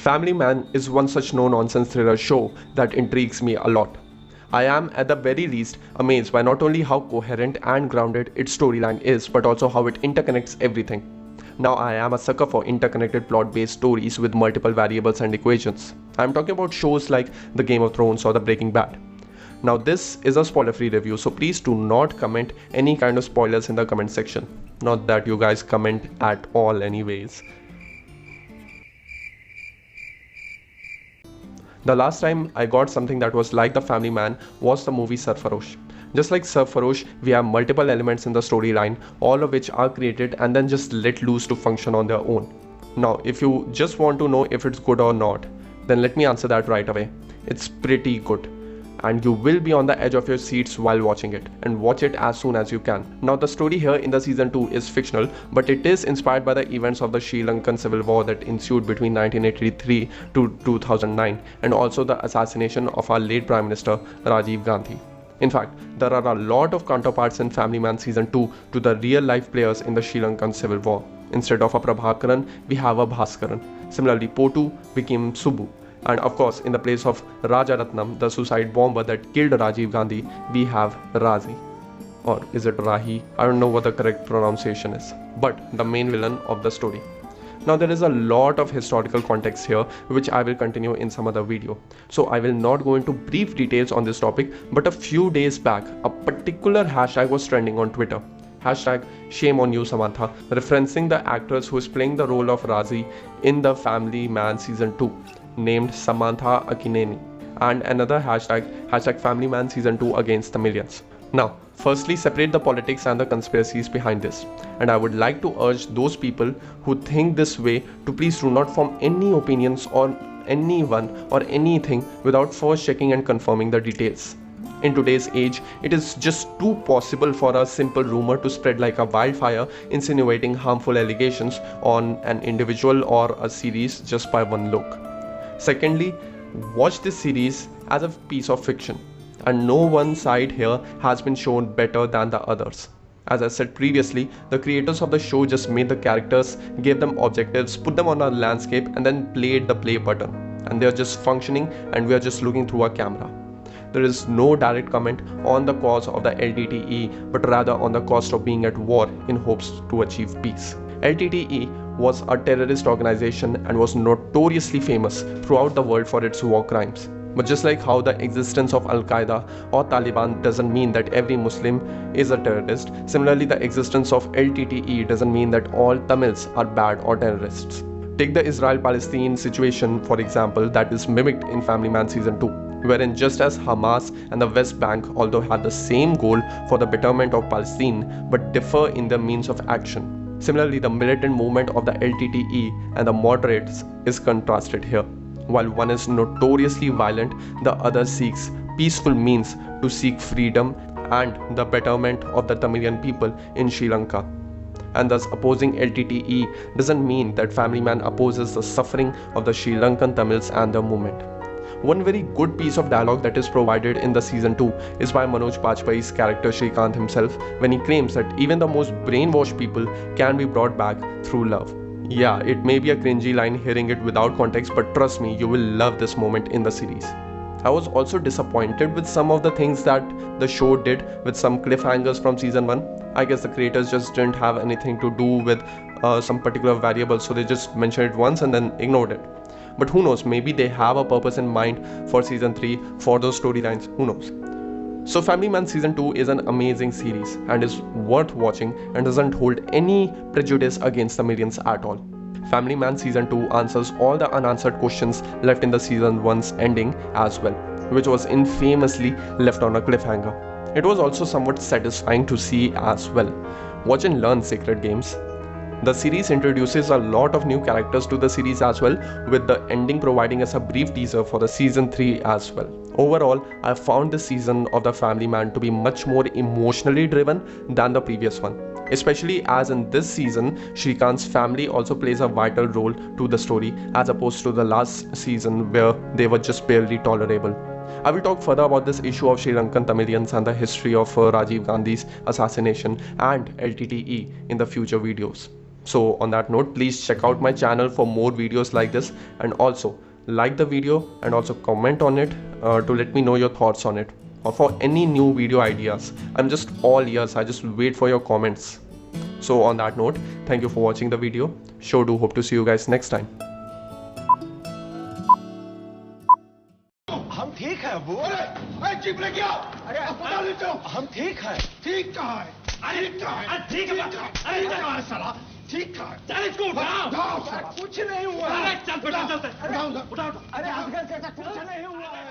Family Man is one such no-nonsense thriller show that intrigues me a lot. I am at the very least amazed by not only how coherent and grounded its storyline is, but also how it interconnects everything. Now I am a sucker for interconnected plot-based stories with multiple variables and equations. I am talking about shows like The Game of Thrones or The Breaking Bad. Now this is a spoiler-free review, so please do not comment any kind of spoilers in the comment section. Not that you guys comment at all anyways. The last time I got something that was like The Family Man was the movie Sarfarosh. Just like Sarfarosh, we have multiple elements in the storyline, all of which are created and then just let loose to function on their own. Now, if you just want to know if it's good or not, then let me answer that right away. It's pretty good. And you will be on the edge of your seats while watching it, and watch it as soon as you can. Now the story here in the season 2 is fictional, but it is inspired by the events of the Sri Lankan civil war that ensued between 1983 to 2009, and also the assassination of our late Prime Minister Rajiv Gandhi. In fact, there are a lot of counterparts in Family Man season 2 to the real life players in the Sri Lankan civil war. Instead of a Prabhakaran, we have a Bhaskaran. Similarly, Potu became Subbu. And of course, in the place of Rajaratnam, the suicide bomber that killed Rajiv Gandhi, we have Razi. Or is it Rahi? I don't know what the correct pronunciation is. But the main villain of the story. Now there is a lot of historical context here, which I will continue in some other video. So I will not go into brief details on this topic, but a few days back, a particular hashtag was trending on Twitter. Hashtag shame on you Samantha, referencing the actress who is playing the role of Razi in The Family Man season 2. Named Samantha Akkineni, and another hashtag Family Man season 2 against the millions. Now, firstly, separate the politics and the conspiracies behind this, and I would like to urge those people who think this way to please do not form any opinions on anyone or anything without first checking and confirming the details. In today's age, it is just too possible for a simple rumor to spread like a wildfire, insinuating harmful allegations on an individual or a series just by one look. Secondly, watch this series as a piece of fiction, and no one side here has been shown better than the others. As I said previously, the creators of the show just made the characters, gave them objectives, put them on a landscape, and then played the play button. And they are just functioning, and we are just looking through a camera. There is no direct comment on the cause of the LTTE, but rather on the cost of being at war in hopes to achieve peace. LTTE was a terrorist organization and was notoriously famous throughout the world for its war crimes. But just like how the existence of Al-Qaeda or Taliban doesn't mean that every Muslim is a terrorist, similarly the existence of LTTE doesn't mean that all Tamils are bad or terrorists. Take the Israel-Palestine situation, for example, that is mimicked in Family Man season 2, wherein just as Hamas and the West Bank although had the same goal for the betterment of Palestine but differ in their means of action. Similarly, the militant movement of the LTTE and the moderates is contrasted here. While one is notoriously violent, the other seeks peaceful means to seek freedom and the betterment of the Tamilian people in Sri Lanka. And thus opposing LTTE doesn't mean that Family Man opposes the suffering of the Sri Lankan Tamils and their movement. One very good piece of dialogue that is provided in the season 2 is by Manoj Bajpayee's character Shrikant himself, when he claims that even the most brainwashed people can be brought back through love. Yeah, it may be a cringy line hearing it without context, but trust me, you will love this moment in the series. I was also disappointed with some of the things that the show did with some cliffhangers from season 1. I guess the creators just didn't have anything to do with some particular variable, so they just mentioned it once and then ignored it. But who knows, maybe they have a purpose in mind for season 3 for those storylines, who knows. So Family Man season 2 is an amazing series and is worth watching and doesn't hold any prejudice against the millions at all. Family Man season 2 answers all the unanswered questions left in the season 1's ending as well, which was infamously left on a cliffhanger. It was also somewhat satisfying to see as well. Watch and learn, Sacred Games. The series introduces a lot of new characters to the series as well, with the ending providing us a brief teaser for the season 3 as well. Overall, I found this season of The Family Man to be much more emotionally driven than the previous one, especially as in this season, Shrikant's family also plays a vital role to the story as opposed to the last season where they were just barely tolerable. I will talk further about this issue of Sri Lankan Tamilians and the history of Rajiv Gandhi's assassination and LTTE in the future videos. So on that note, please check out my channel for more videos like this, and also like the video and also comment on it to let me know your thoughts on it, or for any new video ideas. I'm just all ears. I just wait for your comments. So on that note, thank you for watching the video. Sure do hope to see you guys next time. हम ठीक है वो। अरे chip ले क्या? अरे अस्पताल ले जाओ। हम ठीक है। ठीक कहाँ है? अरे ठीक है। अरे कहाँ है साला? ठीक कहाँ है? चल इसको उठाओ। उठाओ साला। कुछ नहीं हुआ। अरे चल उठाओ। अरे उठाओ। अरे कुछ नहीं हुआ है।